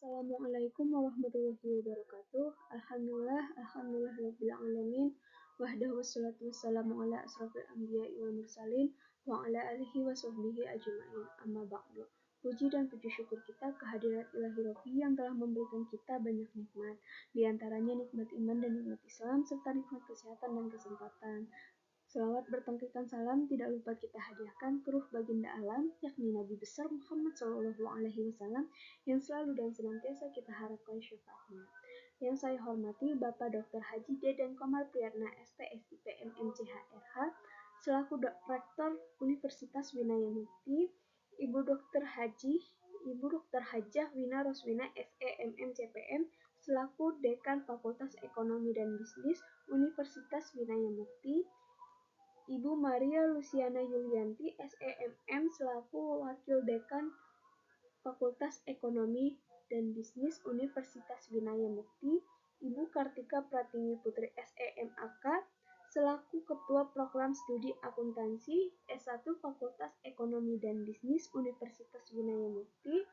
Assalamualaikum warahmatullahi wabarakatuh. Alhamdulillah alamin. Wahdahu wassalatu wassalamu ala asrofil anbiya'i wal mursalin wa ala alihi wa sahbihi ajma'in. Amma ba'du. Puji dan puji syukur kita kehadirat ilahi Rabbi yang telah memberikan kita banyak nikmat. Di antaranya nikmat iman dan nikmat Islam serta nikmat kesehatan dan kesempatan. Selawat bertangkitan salam tidak lupa kita hadiahkan ke ruh baginda alam, yakni Nabi besar Muhammad SAW yang selalu dan senantiasa kita harapkan syafaatnya. Yang saya hormati Bapak Dr. Haji Deden Komar Priyatna STSIP MMCHRH selaku Rektor Universitas Winaya Mukti, Ibu Dr. Hajah Wina Roswina SEMMCPM selaku Dekan Fakultas Ekonomi dan Bisnis Universitas Winaya Mukti, Ibu Maria Luciana Yulianti, SEMM selaku Wakil Dekan Fakultas Ekonomi dan Bisnis Universitas Winaya Mukti, Ibu Kartika Pratimi Putri SEMAK selaku Ketua Program Studi Akuntansi S1 Fakultas Ekonomi dan Bisnis Universitas Winaya Mukti,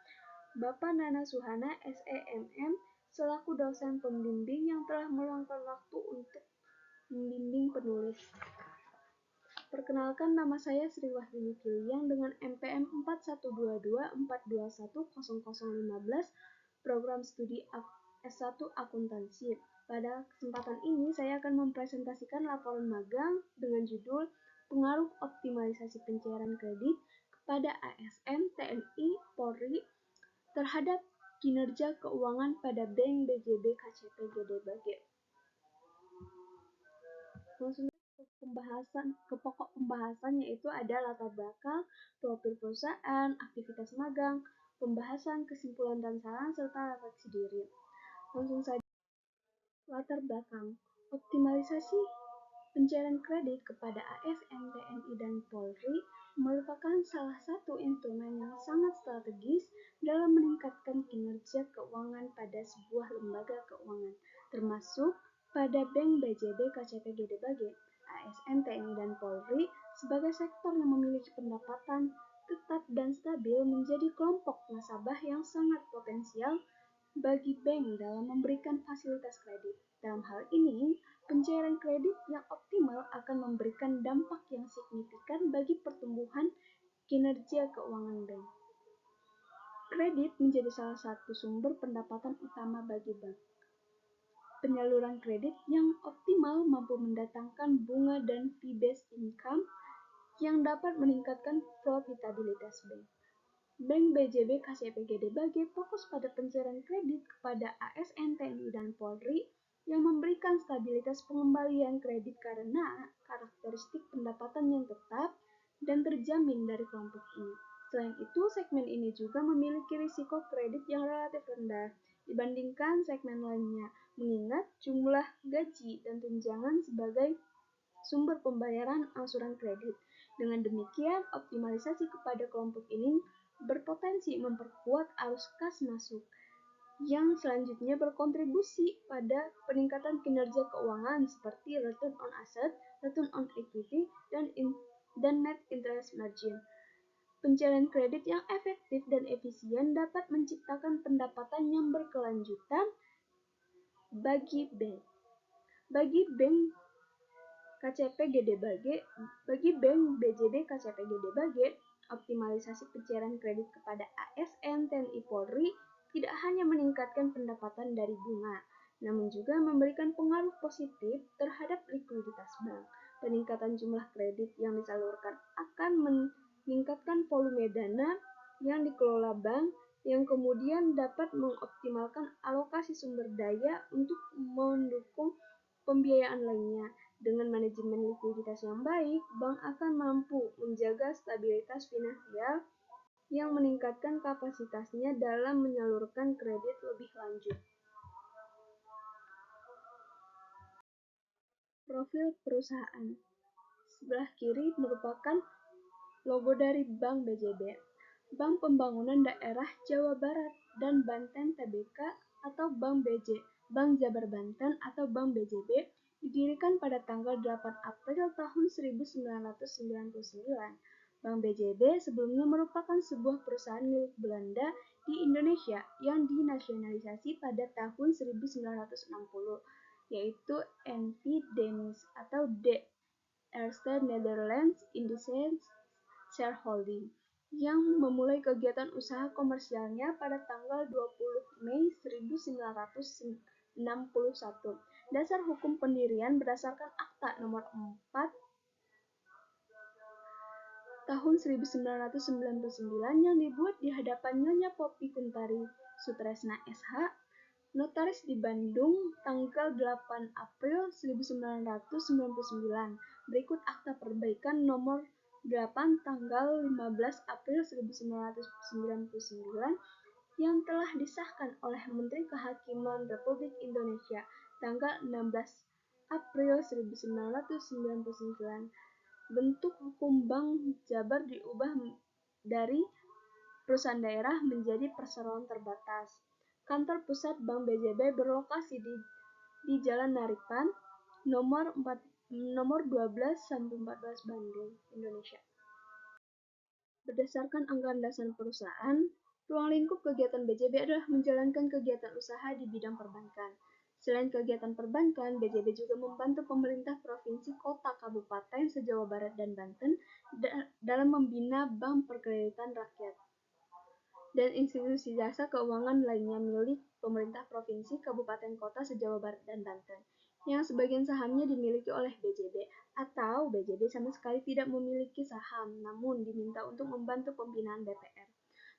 Bapak Nana Suhana SEMM selaku dosen pembimbing yang telah meluangkan waktu untuk membimbing penulis. Perkenalkan, nama saya Sri Wahyuni Kiliang dengan NPM 412242100015 Program Studi S1 Akuntansi. Pada kesempatan ini saya akan mempresentasikan laporan magang dengan judul Pengaruh Optimalisasi Pencairan Kredit kepada ASN, TNI, Polri terhadap kinerja keuangan pada Bank BJB KCP GDBG. Langsung ke pokok pembahasan, yaitu ada latar belakang, profil perusahaan, aktivitas magang, pembahasan, kesimpulan dan saran, serta refleksi diri. Langsung saja. Latar belakang. Optimalisasi pencairan kredit kepada ASN, TNI, dan Polri merupakan salah satu instrumen yang sangat strategis dalam meningkatkan kinerja keuangan pada sebuah lembaga keuangan, termasuk pada Bank BJB KCP GDBG. ASN, TNI, dan Polri sebagai sektor yang memiliki pendapatan tetap dan stabil menjadi kelompok nasabah yang sangat potensial bagi bank dalam memberikan fasilitas kredit. Dalam hal ini, pencairan kredit yang optimal akan memberikan dampak yang signifikan bagi pertumbuhan kinerja keuangan bank. Kredit menjadi salah satu sumber pendapatan utama bagi bank. Penyaluran kredit yang optimal mampu mendatangkan bunga dan fee-based income yang dapat meningkatkan profitabilitas bank. Bank BJB KCP GDBG fokus pada pencairan kredit kepada ASN, TNI, dan Polri yang memberikan stabilitas pengembalian kredit karena karakteristik pendapatan yang tetap dan terjamin dari kelompok ini. Selain itu, segmen ini juga memiliki risiko kredit yang relatif rendah dibandingkan segmen lainnya, mengingat jumlah gaji dan tunjangan sebagai sumber pembayaran angsuran kredit. Dengan demikian, optimalisasi kepada kelompok ini berpotensi memperkuat arus kas masuk, yang selanjutnya berkontribusi pada peningkatan kinerja keuangan seperti return on asset, return on equity, dan net interest margin. Pencairan kredit yang efektif dan efisien dapat menciptakan pendapatan yang berkelanjutan bagi bank. Bagi bank BJB KCP GDBG, optimalisasi pencairan kredit kepada ASN, TNI, Polri tidak hanya meningkatkan pendapatan dari bunga, namun juga memberikan pengaruh positif terhadap likuiditas bank. Peningkatan jumlah kredit yang disalurkan akan meningkatkan volume dana yang dikelola bank, yang kemudian dapat mengoptimalkan alokasi sumber daya untuk mendukung pembiayaan lainnya. Dengan manajemen likuiditas yang baik, bank akan mampu menjaga stabilitas finansial yang meningkatkan kapasitasnya dalam menyalurkan kredit lebih lanjut. Profil perusahaan. Sebelah kiri merupakan logo dari Bank BJB. Bank Pembangunan Daerah Jawa Barat dan Banten Tbk atau Bank Jabar Banten atau Bank BJB didirikan pada tanggal 8 April tahun 1999. Bank BJB sebelumnya merupakan sebuah perusahaan milik Belanda di Indonesia yang dinasionalisasi pada tahun 1960, yaitu NV Danish atau De Eerste Nederlands Indische Shareholding, yang memulai kegiatan usaha komersialnya pada tanggal 20 Mei 1961. Dasar hukum pendirian berdasarkan Akta Nomor 4 tahun 1999 yang dibuat di hadapan Nyonya Poppy Kuntari Sutresna SH, notaris di Bandung, tanggal 8 April 1999. Berikut Akta Perbaikan Nomor 8 tanggal 15 April 1999 yang telah disahkan oleh Menteri Kehakiman Republik Indonesia tanggal 16 April 1999. Bentuk hukum Bank Jabar diubah dari perusahaan daerah menjadi perseroan terbatas. Kantor pusat Bank BJB berlokasi di Jalan Naripan, nomor 12-14 Bandung, Indonesia. Berdasarkan anggaran dasar perusahaan, ruang lingkup kegiatan BJB adalah menjalankan kegiatan usaha di bidang perbankan. Selain kegiatan perbankan, BJB juga membantu pemerintah provinsi, kota, kabupaten se-Jawa Barat dan Banten dalam membina bank perkreditan rakyat dan institusi jasa keuangan lainnya milik pemerintah provinsi, kabupaten, kota se-Jawa Barat dan Banten, yang sebagian sahamnya dimiliki oleh BJB, atau BJB sama sekali tidak memiliki saham, namun diminta untuk membantu pembinaan BPR.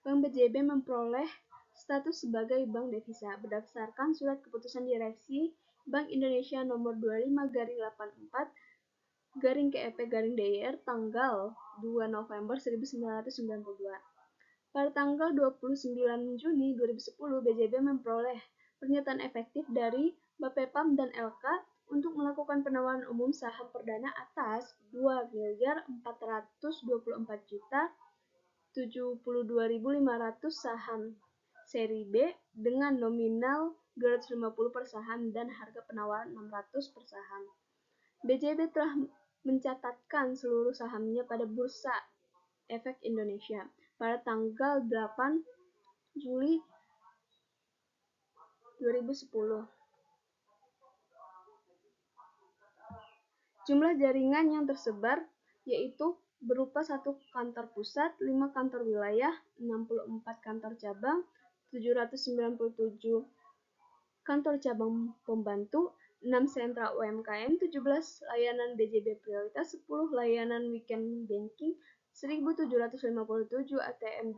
Bank BJB memperoleh status sebagai bank devisa berdasarkan surat keputusan direksi Bank Indonesia nomor 25/84/KEP/DIR tanggal 2 November 1992. Pada tanggal 29 Juni 2010, BJB memperoleh pernyataan efektif dari Bapepam dan LK untuk melakukan penawaran umum saham perdana atas 2.424.072.500 saham seri B dengan nominal 250 per saham dan harga penawaran 600 per saham. BJB telah mencatatkan seluruh sahamnya pada Bursa Efek Indonesia pada tanggal 8 Juli 2010. Jumlah jaringan yang tersebar yaitu berupa 1 kantor pusat, 5 kantor wilayah, 64 kantor cabang, 797 kantor cabang pembantu, 6 sentra UMKM, 17 layanan BJB prioritas, 10 layanan weekend banking, 1.757 ATM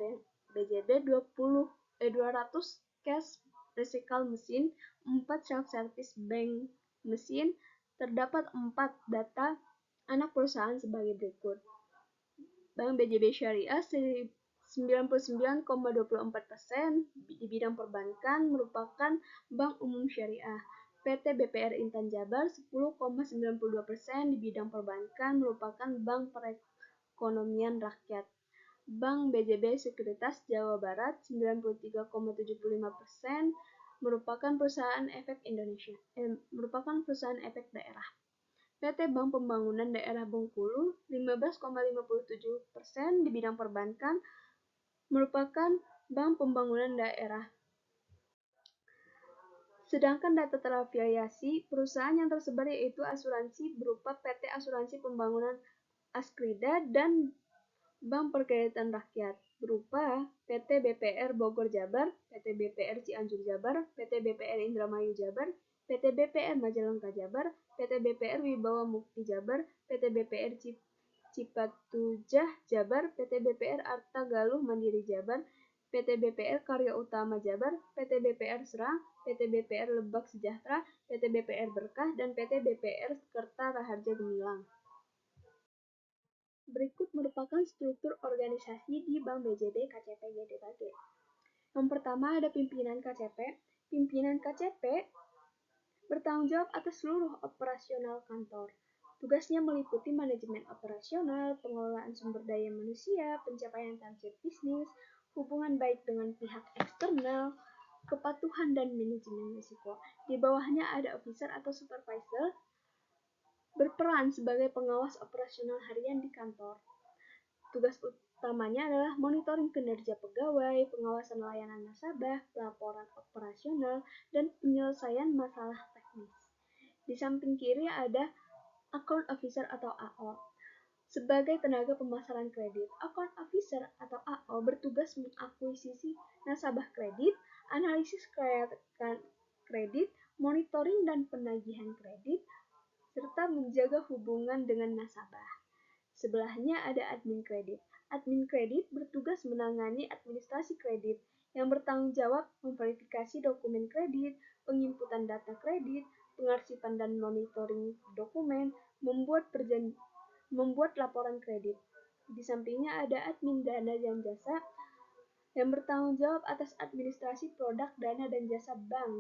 BJB, 200 cash recycle mesin, 4 self-service bank mesin. Terdapat 4 data anak perusahaan sebagai berikut. Bank BJB Syariah 99,24% di bidang perbankan merupakan bank umum syariah. PT BPR Intan Jabar 10,92% di bidang perbankan merupakan bank perekonomian rakyat. Bank BJB Sekuritas Jawa Barat 93,75% merupakan perusahaan efek Indonesia, merupakan perusahaan efek daerah. PT Bank Pembangunan Daerah Bengkulu 15,57% di bidang perbankan merupakan bank pembangunan daerah. Sedangkan data terafiliasi perusahaan yang tersebar yaitu asuransi berupa PT Asuransi Pembangunan Askrida dan Bank Perkreditan Rakyat berupa PT BPR Bogor Jabar, PT BPR Cianjur Jabar, PT BPR Indramayu Jabar, PT BPR Majalengka Jabar, PT BPR Wibawa Mukti Jabar, PT BPR Cipatujah Jabar, PT BPR Arta Galuh Mandiri Jabar, PT BPR Karya Utama Jabar, PT BPR Serang, PT BPR Lebak Sejahtera, PT BPR Berkah, dan PT BPR Kerta Raharja Gemilang. Berikut merupakan struktur organisasi di Bank BJB KCP GDKG. Yang pertama ada pimpinan KCP. Pimpinan KCP bertanggung jawab atas seluruh operasional kantor. Tugasnya meliputi manajemen operasional, pengelolaan sumber daya manusia, pencapaian target bisnis, hubungan baik dengan pihak eksternal, kepatuhan dan manajemen risiko. Di bawahnya ada officer atau supervisor berperan sebagai pengawas operasional harian di kantor. Tugas utamanya adalah monitoring kinerja pegawai, pengawasan layanan nasabah, pelaporan operasional, dan penyelesaian masalah teknis. Di samping kiri ada Account Officer atau AO. Sebagai tenaga pemasaran kredit, Account Officer atau AO bertugas mengakuisisi nasabah kredit, analisis kelayakan kredit, monitoring dan penagihan kredit, serta menjaga hubungan dengan nasabah. Sebelahnya ada admin kredit. Admin kredit bertugas menangani administrasi kredit yang bertanggung jawab memverifikasi dokumen kredit, penginputan data kredit, pengarsipan dan monitoring dokumen, membuat laporan kredit. Di sampingnya ada admin dana dan jasa yang bertanggung jawab atas administrasi produk dana dan jasa bank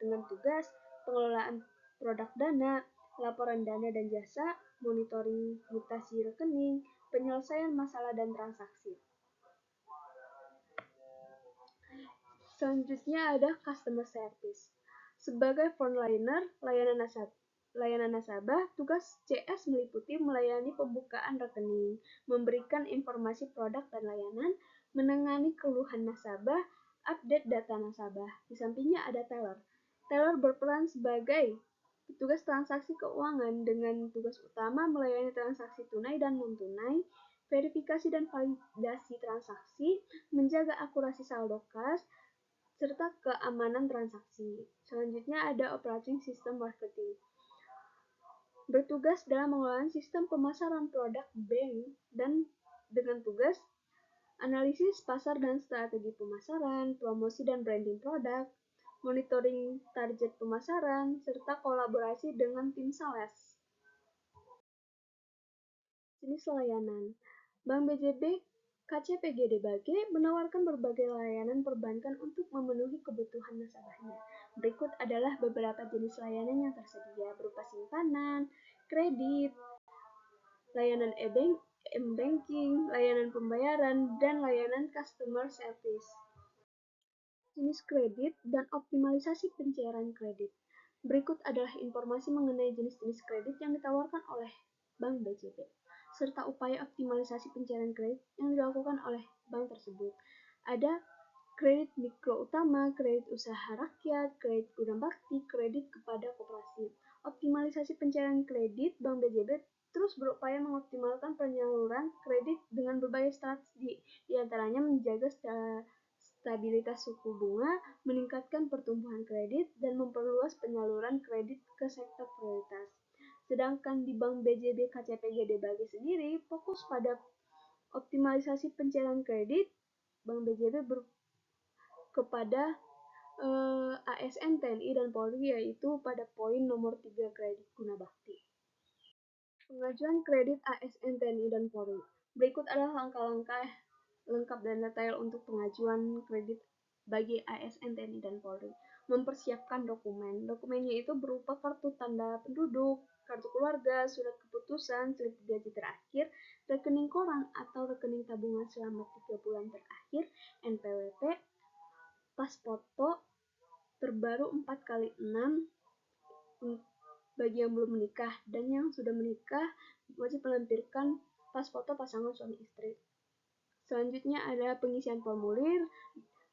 dengan tugas pengelolaan produk dana, laporan dana dan jasa, monitoring mutasi rekening, penyelesaian masalah dan transaksi. Selanjutnya ada customer service. Sebagai frontliner layanan nasabah, tugas CS meliputi melayani pembukaan rekening, memberikan informasi produk dan layanan, menangani keluhan nasabah, update data nasabah. Di sampingnya ada teller. Teller berperan sebagai petugas transaksi keuangan dengan tugas utama melayani transaksi tunai dan non-tunai, verifikasi dan validasi transaksi, menjaga akurasi saldo kas, serta keamanan transaksi. Selanjutnya ada operating system marketing. Bertugas dalam mengelola sistem pemasaran produk bank dan dengan tugas analisis pasar dan strategi pemasaran, promosi dan branding produk, monitoring target pemasaran, serta kolaborasi dengan tim sales. Jenis layanan. Bank BJB KCPGDBG menawarkan berbagai layanan perbankan untuk memenuhi kebutuhan nasabahnya. Berikut adalah beberapa jenis layanan yang tersedia berupa simpanan, kredit, layanan e-banking, layanan pembayaran, dan layanan customer service. Jenis kredit dan optimalisasi pencairan kredit. Berikut adalah informasi mengenai jenis-jenis kredit yang ditawarkan oleh Bank BJB, serta upaya optimalisasi pencairan kredit yang dilakukan oleh bank tersebut. Ada kredit mikro utama, kredit usaha rakyat, kredit guna bakti, kredit kepada koperasi. Optimalisasi pencairan kredit, Bank BJB terus berupaya mengoptimalkan penyaluran kredit dengan berbagai strategi, diantaranya menjaga stabilitas suku bunga, meningkatkan pertumbuhan kredit, dan memperluas penyaluran kredit ke sektor prioritas. Sedangkan di Bank BJB KCPGDBG sendiri fokus pada optimalisasi pencairan kredit. Bank BJB kepada ASN, TNI, dan Polri, yaitu pada poin nomor 3 kredit guna bakti. Pengajuan kredit ASN, TNI, dan Polri. Berikut adalah langkah-langkah lengkap dan detail untuk pengajuan kredit bagi ASN, TNI, dan Polri. Mempersiapkan dokumen. Dokumennya itu berupa kartu tanda penduduk, kartu keluarga, surat keputusan, slip gaji terakhir, rekening koran atau rekening tabungan selama 3 bulan terakhir, NPWP, pas foto terbaru 4x6 bagi yang belum menikah, dan yang sudah menikah wajib melampirkan pas foto pasangan suami istri. Selanjutnya ada pengisian formulir,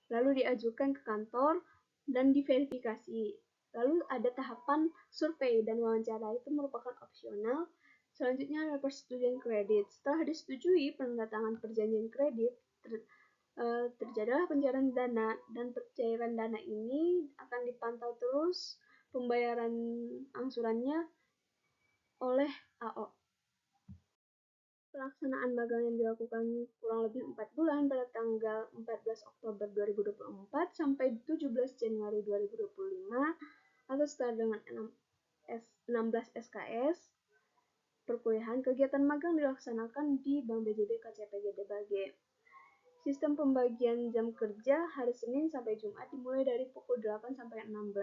lalu diajukan ke kantor dan diverifikasi. Lalu ada tahapan survei dan wawancara, itu merupakan opsional. Selanjutnya ada persetujuan kredit. Setelah disetujui penandatangan perjanjian kredit, terjadilah pencairan dana, dan pencairan dana ini akan dipantau terus pembayaran angsurannya oleh AO. Pelaksanaan magang yang dilakukan kurang lebih 4 bulan pada tanggal 14 Oktober 2024 sampai 17 Januari 2025 atau setara dengan 16 SKS perkuliahan. Kegiatan magang dilaksanakan di Bank BJB KCPGDBG. Sistem pembagian jam kerja hari Senin sampai Jumat dimulai dari pukul 8 sampai 16.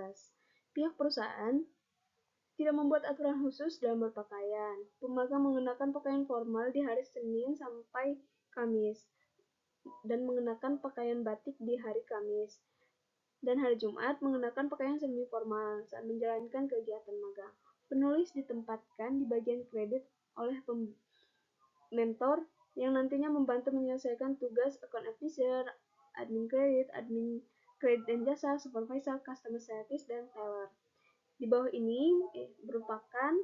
Pihak perusahaan tidak membuat aturan khusus dalam berpakaian. Pemagang mengenakan pakaian formal di hari Senin sampai Kamis dan mengenakan pakaian batik di hari Kamis. Dan hari Jumat mengenakan pakaian semi formal saat menjalankan kegiatan magang. Penulis ditempatkan di bagian kredit oleh mentor yang nantinya membantu menyelesaikan tugas account officer, admin kredit dan jasa, supervisor, customer service, dan teller. Di bawah ini merupakan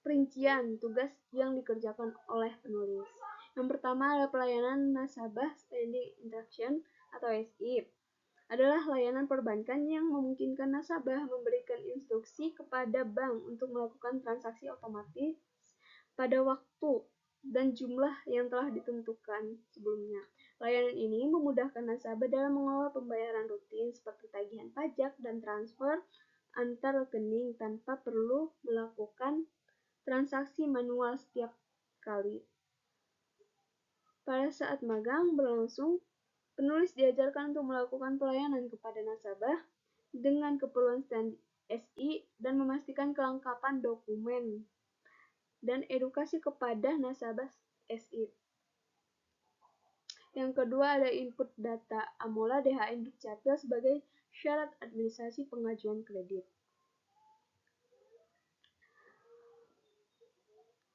perincian tugas yang dikerjakan oleh penulis. Yang pertama adalah pelayanan nasabah standing interaction atau SI. Adalah layanan perbankan yang memungkinkan nasabah memberikan instruksi kepada bank untuk melakukan transaksi otomatis pada waktu dan jumlah yang telah ditentukan sebelumnya. Layanan ini memudahkan nasabah dalam mengelola pembayaran rutin seperti tagihan pajak dan transfer antar rekening tanpa perlu melakukan transaksi manual setiap kali. Pada saat magang berlangsung, penulis diajarkan untuk melakukan pelayanan kepada nasabah dengan keperluan stand SI dan memastikan kelengkapan dokumen dan edukasi kepada nasabah SI. Yang kedua ada input data Amola DHN Dukcapil sebagai syarat administrasi pengajuan kredit.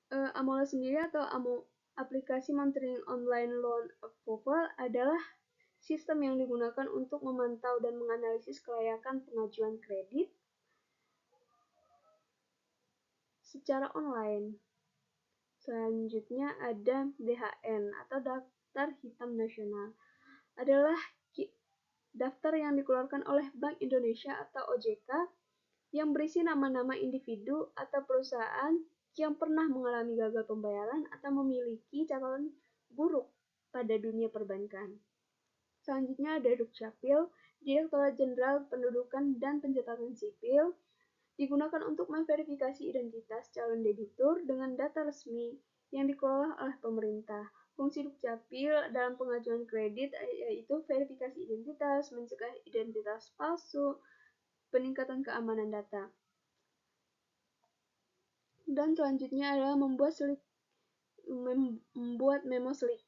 Amola sendiri atau aplikasi monitoring online loan approval adalah sistem yang digunakan untuk memantau dan menganalisis kelayakan pengajuan kredit secara online. Selanjutnya ada DHN atau Daftar Hitam Nasional. Adalah daftar yang dikeluarkan oleh Bank Indonesia atau OJK yang berisi nama-nama individu atau perusahaan yang pernah mengalami gagal pembayaran atau memiliki catatan buruk pada dunia perbankan. Selanjutnya ada Dukcapil, Direktorat Jenderal Pendudukan dan Pencatatan Sipil, digunakan untuk memverifikasi identitas calon debitur dengan data resmi yang dikelola oleh pemerintah. Fungsi Dukcapil dalam pengajuan kredit yaitu verifikasi identitas, mencegah identitas palsu, peningkatan keamanan data. Dan selanjutnya adalah membuat memo SLIC.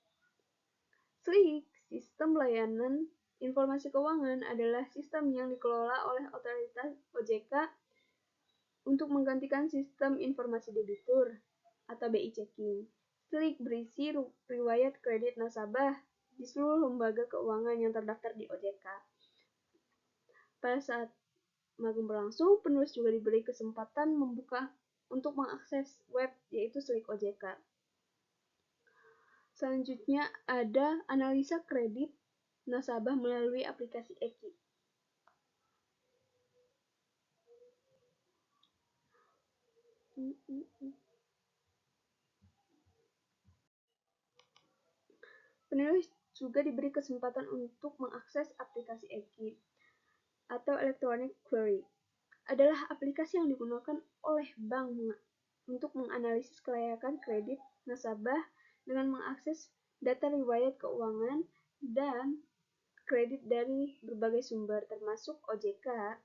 SLIC, Sistem Layanan Informasi Keuangan, adalah sistem yang dikelola oleh otoritas OJK untuk menggantikan sistem informasi debitur atau BI checking. SLIC berisi riwayat kredit nasabah di seluruh lembaga keuangan yang terdaftar di OJK. Pada saat magang berlangsung, penulis juga diberi kesempatan untuk mengakses web yaitu SLIC OJK. Selanjutnya ada analisa kredit nasabah melalui aplikasi EKI. Penulis juga diberi kesempatan untuk mengakses aplikasi EKI atau Electronic Query. Adalah aplikasi yang digunakan oleh bank untuk menganalisis kelayakan kredit nasabah dengan mengakses data riwayat keuangan dan kredit dari berbagai sumber termasuk OJK.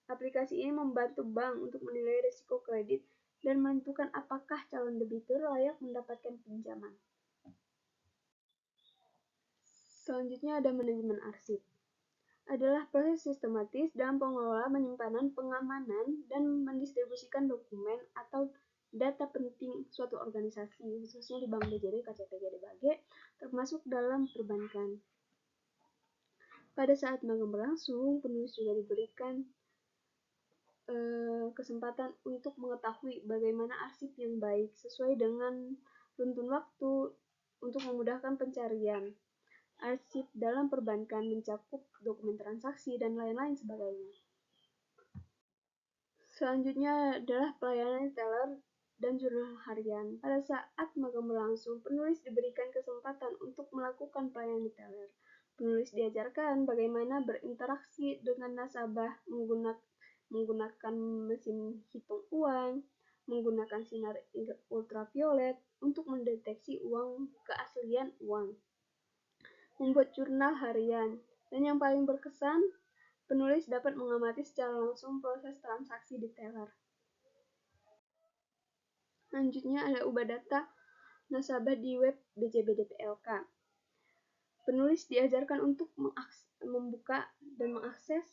Aplikasi ini membantu bank untuk menilai risiko kredit dan menentukan apakah calon debitur layak mendapatkan pinjaman. Selanjutnya ada manajemen arsip. Adalah proses sistematis dalam pengelola penyimpanan, pengamanan, dan mendistribusikan dokumen atau data penting suatu organisasi, khususnya di Bank BJB, KCP, GDBAG, termasuk dalam perbankan. Pada saat magang berlangsung, penulis juga diberikan kesempatan untuk mengetahui bagaimana arsip yang baik sesuai dengan runtun waktu untuk memudahkan pencarian. Arsip dalam perbankan mencakup dokumen transaksi dan lain-lain sebagainya. Selanjutnya adalah pelayanan teller dan jurnal harian. Pada saat magang berlangsung, penulis diberikan kesempatan untuk melakukan pelayanan teller. Penulis diajarkan bagaimana berinteraksi dengan nasabah menggunakan mesin hitung uang, menggunakan sinar ultraviolet untuk mendeteksi keaslian uang, membuat jurnal harian, dan yang paling berkesan, penulis dapat mengamati secara langsung proses transaksi di teller. Selanjutnya ada ubah data nasabah di web BJB DPLK. Penulis diajarkan untuk membuka dan mengakses.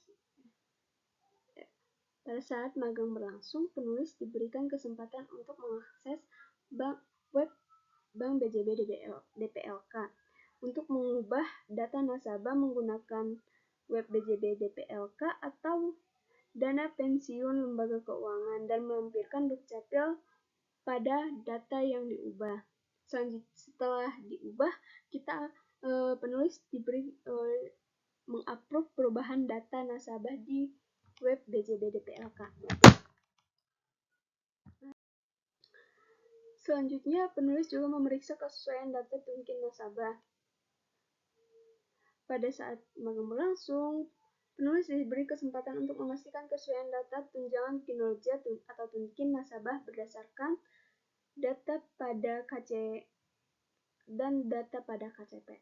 Pada saat magang berlangsung, penulis diberikan kesempatan untuk mengakses web Bank BJB DPLK untuk mengubah data nasabah menggunakan web BJB DPLK atau dana pensiun lembaga keuangan dan melampirkan dukcapil pada data yang diubah. Setelah diubah, penulis diberi mengupload perubahan data nasabah di web BJB DPLK. Selanjutnya, penulis juga memeriksa kesesuaian data tungkin nasabah. Pada saat magang berlangsung, penulis diberi kesempatan untuk memastikan kesesuaian data tunjangan kinerja atau tungkin nasabah berdasarkan data pada KC dan data pada KCP.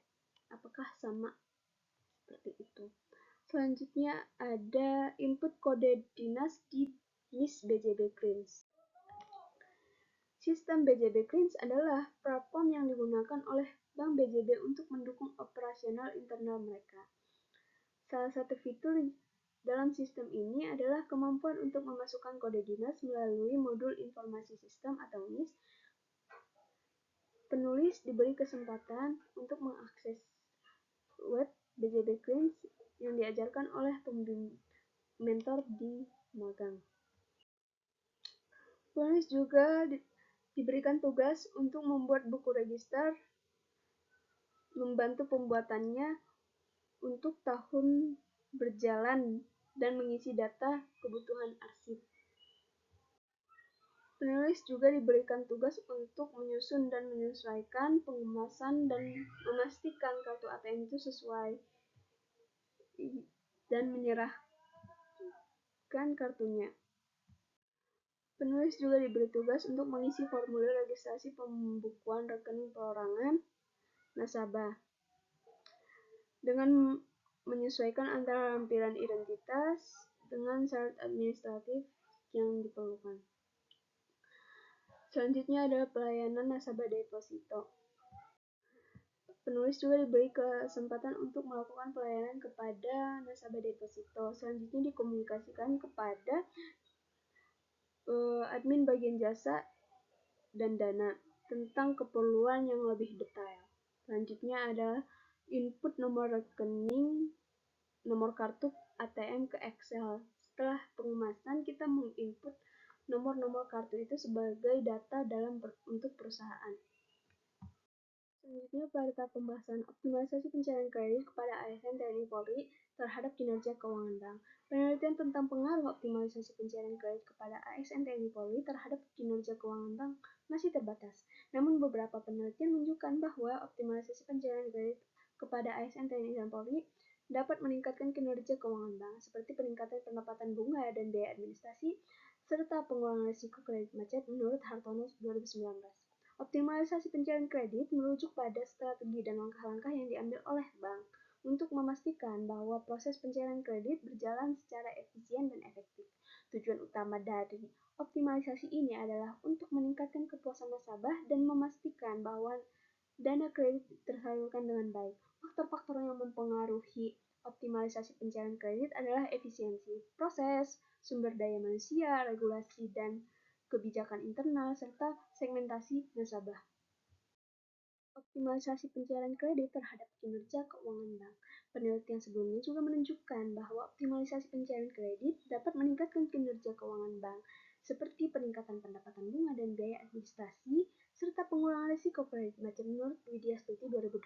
Apakah sama seperti itu? Selanjutnya ada input kode dinas di NIS BJB Greens. Sistem BJB Greens adalah platform yang digunakan oleh Bank BJB untuk mendukung operasional internal mereka. Salah satu fitur dalam sistem ini adalah kemampuan untuk memasukkan kode dinas melalui modul informasi sistem atau NIS. Penulis diberi kesempatan untuk mengakses web BJB Greens yang diajarkan oleh mentor di magang. Penulis juga diberikan tugas untuk membuat buku register, membantu pembuatannya untuk tahun berjalan, dan mengisi data kebutuhan arsip. Penulis juga diberikan tugas untuk menyusun dan menyesuaikan pengemasan dan memastikan kartu ATM itu sesuai dan menyerahkan kartunya. Penulis juga diberi tugas untuk mengisi formulir registrasi pembukuan rekening perorangan nasabah dengan menyesuaikan antara lampiran identitas dengan syarat administratif yang diperlukan. Selanjutnya adalah pelayanan nasabah deposito. Penulis juga diberi kesempatan untuk melakukan pelayanan kepada nasabah deposito. Selanjutnya dikomunikasikan kepada admin bagian jasa dan dana tentang keperluan yang lebih detail. Selanjutnya ada input nomor rekening, nomor kartu ATM ke Excel. Setelah pengemasan, kita menginput nomor-nomor kartu itu sebagai data untuk perusahaan. Selanjutnya pada tahap pembahasan optimalisasi pencairan kredit kepada ASN TNI Polri terhadap kinerja keuangan bank. Penelitian tentang pengaruh optimalisasi pencairan kredit kepada ASN TNI Polri terhadap kinerja keuangan bank masih terbatas. Namun beberapa penelitian menunjukkan bahwa optimalisasi pencairan kredit kepada ASN TNI dan Polri dapat meningkatkan kinerja keuangan bank seperti peningkatan pendapatan bunga dan biaya administrasi serta pengurangan risiko kredit macet menurut Hartono 2019. Optimalisasi pencairan kredit merujuk pada strategi dan langkah-langkah yang diambil oleh bank untuk memastikan bahwa proses pencairan kredit berjalan secara efisien dan efektif. Tujuan utama dari optimalisasi ini adalah untuk meningkatkan kepuasan nasabah dan memastikan bahwa dana kredit tersalurkan dengan baik. Faktor-faktor yang mempengaruhi optimalisasi pencairan kredit adalah efisiensi proses, sumber daya manusia, regulasi dan kebijakan internal, serta segmentasi nasabah. Optimalisasi pencairan kredit terhadap kinerja keuangan bank. Penelitian sebelumnya juga menunjukkan bahwa optimalisasi pencairan kredit dapat meningkatkan kinerja keuangan bank, seperti peningkatan pendapatan bunga dan biaya administrasi, serta pengurangan risiko kredit macet menurut Widya Stuti 2018.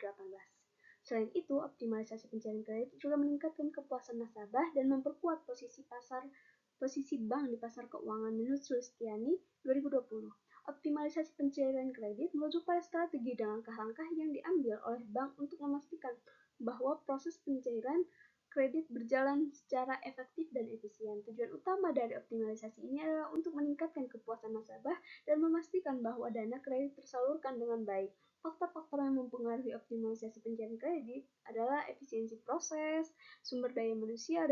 Selain itu, optimalisasi pencairan kredit juga meningkatkan kepuasan nasabah dan memperkuat posisi bank di pasar keuangan menurut Sulistiani 2020. Optimalisasi pencairan kredit merujuk pada strategi dan langkah-langkah yang diambil oleh bank untuk memastikan bahwa proses pencairan kredit berjalan secara efektif dan efisien. Tujuan utama dari optimalisasi ini adalah untuk meningkatkan kepuasan nasabah dan memastikan bahwa dana kredit tersalurkan dengan baik. Faktor-faktor yang mempengaruhi optimalisasi pencairan kredit adalah efisiensi proses, sumber daya manusia,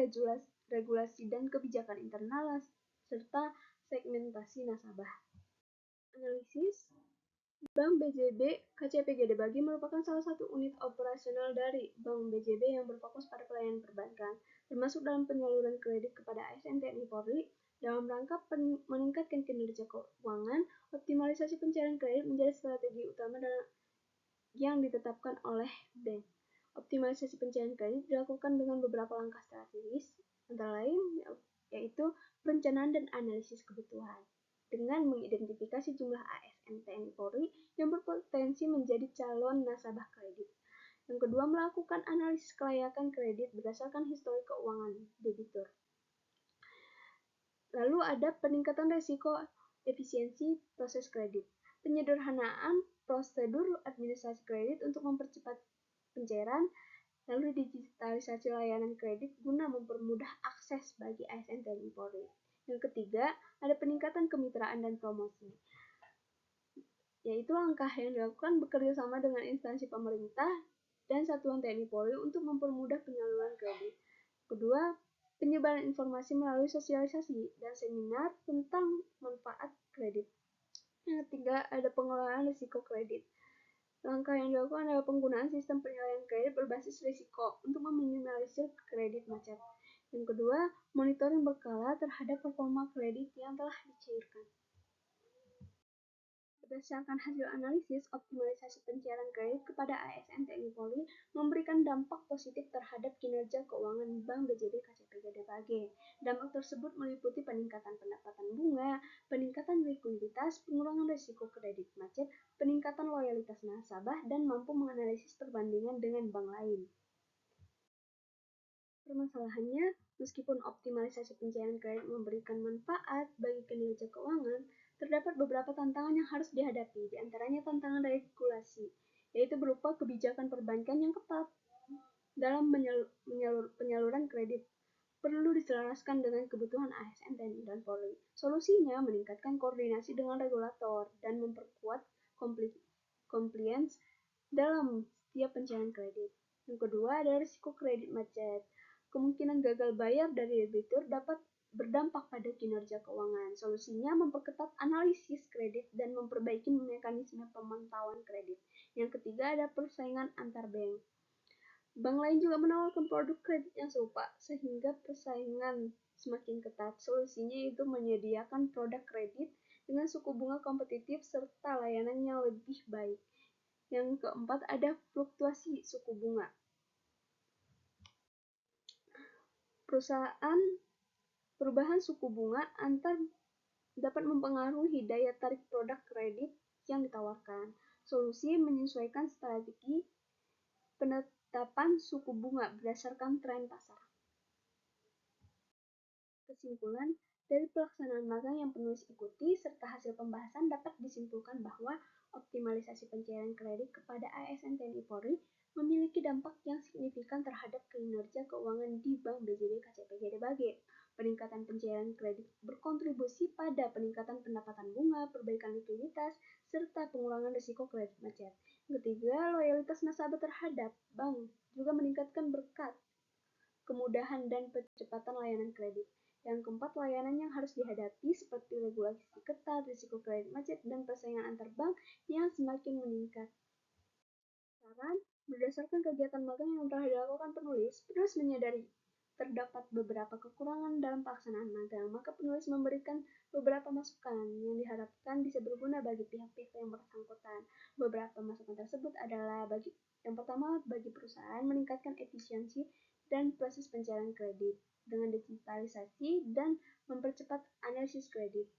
regulasi dan kebijakan internal, serta segmentasi nasabah. Analisis Bank BJB KCP Gede Bagi merupakan salah satu unit operasional dari Bank BJB yang berfokus pada pelayanan perbankan, termasuk dalam penyaluran kredit kepada ASN TNI Polri Dalam rangka meningkatkan kinerja keuangan, optimalisasi pencairan kredit menjadi strategi utama yang ditetapkan oleh bank. Optimalisasi pencairan kredit dilakukan dengan beberapa langkah strategis, antara lain yaitu perencanaan dan analisis kebutuhan dengan mengidentifikasi jumlah ASN TNI Polri yang berpotensi menjadi calon nasabah kredit. Yang kedua, melakukan analisis kelayakan kredit berdasarkan histori keuangan debitur. Lalu ada peningkatan risiko efisiensi proses kredit. Penyederhanaan prosedur administrasi kredit untuk mempercepat pencairan, lalu digitalisasi layanan kredit guna mempermudah akses bagi ASN TNI Polri. Yang ketiga, ada peningkatan kemitraan dan promosi, yaitu langkah yang dilakukan bekerja sama dengan instansi pemerintah dan satuan TNI Polri untuk mempermudah penyaluran kredit. Kedua, penyebaran informasi melalui sosialisasi dan seminar tentang manfaat kredit. Yang ketiga, ada pengelolaan risiko kredit. Langkah yang dilakukan adalah penggunaan sistem penilaian kredit berbasis risiko untuk meminimalisir kredit macet. Yang kedua, monitoring berkala terhadap performa kredit yang telah dicairkan. Berdasarkan hasil analisis, optimalisasi pencairan kredit kepada ASN TNI Polri memberikan dampak positif terhadap kinerja keuangan Bank BJB KCPGDBG. Dampak tersebut meliputi peningkatan pendapatan bunga, peningkatan likuiditas, pengurangan risiko kredit macet, peningkatan loyalitas nasabah, dan mampu menganalisis perbandingan dengan bank lain. Permasalahannya, meskipun optimalisasi pencairan kredit memberikan manfaat bagi kinerja keuangan, terdapat beberapa tantangan yang harus dihadapi, di antaranya tantangan regulasi, yaitu berupa kebijakan perbankan yang ketat dalam penyaluran kredit. Perlu diselaraskan dengan kebutuhan ASN TNI dan Polri. Solusinya meningkatkan koordinasi dengan regulator dan memperkuat compliance dalam setiap pencairan kredit. Yang kedua adalah risiko kredit macet. Kemungkinan gagal bayar dari debitur dapat berdampak pada kinerja keuangan. Solusinya memperketat analisis kredit dan memperbaiki mekanisme pemantauan kredit. Yang ketiga ada persaingan antar bank. Bank lain juga menawarkan produk kredit yang serupa, sehingga persaingan semakin ketat. Solusinya itu menyediakan produk kredit dengan suku bunga kompetitif serta layanan yang lebih baik. Yang keempat ada fluktuasi suku bunga. Perubahan suku bunga antar dapat mempengaruhi daya tarik produk kredit yang ditawarkan. Solusi menyesuaikan strategi penetapan suku bunga berdasarkan tren pasar. Kesimpulan, dari pelaksanaan magang yang penulis ikuti serta hasil pembahasan dapat disimpulkan bahwa optimalisasi pencairan kredit kepada ASN TNI Polri memiliki dampak yang signifikan terhadap kinerja keuangan di Bank BJB KCPGDBG. Peningkatan pencairan kredit berkontribusi pada peningkatan pendapatan bunga, perbaikan likuiditas, serta pengurangan risiko kredit macet. Ketiga, loyalitas nasabah terhadap bank juga meningkatkan berkat kemudahan dan percepatan layanan kredit. Yang keempat, layanan yang harus dihadapi seperti regulasi ketat, risiko kredit macet, dan persaingan antar bank yang semakin meningkat. Saran, berdasarkan kegiatan magang yang telah dilakukan penulis menyadari terdapat beberapa kekurangan dalam pelaksanaan magang, maka penulis memberikan beberapa masukan yang diharapkan bisa berguna bagi pihak-pihak yang bersangkutan. Beberapa masukan tersebut adalah yang pertama, bagi perusahaan meningkatkan efisiensi dan proses pencairan kredit dengan digitalisasi dan mempercepat analisis kredit.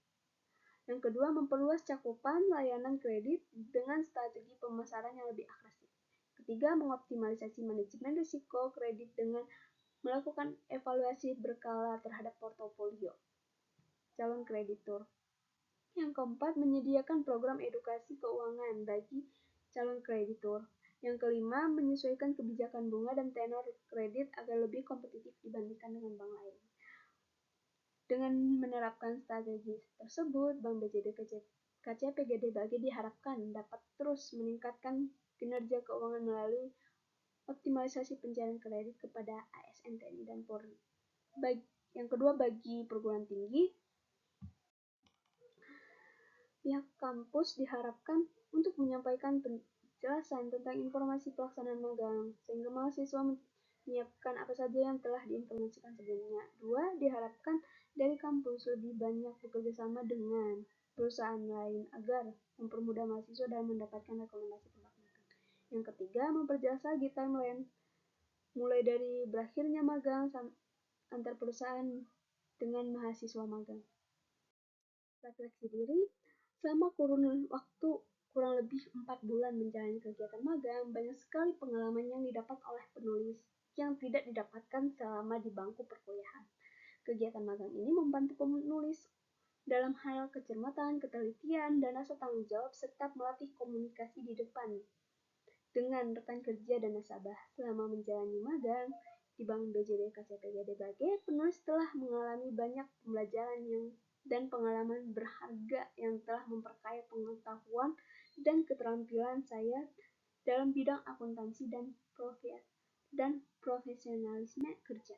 Yang kedua, memperluas cakupan layanan kredit dengan strategi pemasaran yang lebih agresif. Ketiga, mengoptimalisasi manajemen risiko kredit dengan melakukan evaluasi berkala terhadap portofolio calon kreditur. Yang keempat, menyediakan program edukasi keuangan bagi calon kreditur. Yang kelima, menyesuaikan kebijakan bunga dan tenor kredit agar lebih kompetitif dibandingkan dengan bank lain. Dengan menerapkan strategi tersebut, Bank BJB KCPGDBG diharapkan dapat terus meningkatkan kinerja keuangan melalui optimalisasi pencairan kredit kepada ASN TNI dan Polri. Yang kedua, bagi perguruan tinggi, pihak kampus diharapkan untuk menyampaikan penjelasan tentang informasi pelaksanaan magang, sehingga mahasiswa menyiapkan apa saja yang telah diinformasikan sebelumnya. Dua, diharapkan dari kampus lebih banyak bekerja sama dengan perusahaan lain agar mempermudah mahasiswa dalam mendapatkan rekomendasi tempat magang. Yang ketiga, memperjelas lagi timeline, mulai dari berakhirnya magang antar perusahaan dengan mahasiswa magang. Refleksi diri, selama kurun waktu kurang lebih 4 bulan menjalani kegiatan magang, banyak sekali pengalaman yang didapat oleh penulis yang tidak didapatkan selama di bangku perkuliahan. Kegiatan magang ini membantu penulis dalam hal kecermatan, ketelitian, dan rasa tanggung jawab, serta melatih komunikasi di depan dengan rekan kerja dan nasabah. Selama menjalani magang di Bank BJB KCPG DBG, penulis telah mengalami banyak pembelajaran dan pengalaman berharga yang telah memperkaya pengetahuan dan keterampilan saya dalam bidang akuntansi dan profesionalisme kerja.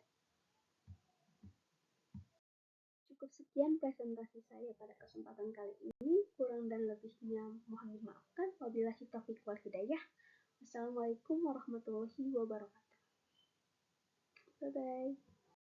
Cukup sekian presentasi saya pada kesempatan kali ini. Kurang dan lebihnya mohon dimaafkan. Wabillahi taufiq wal hidayah. Wassalamualaikum warahmatullahi wabarakatuh. Bye-bye.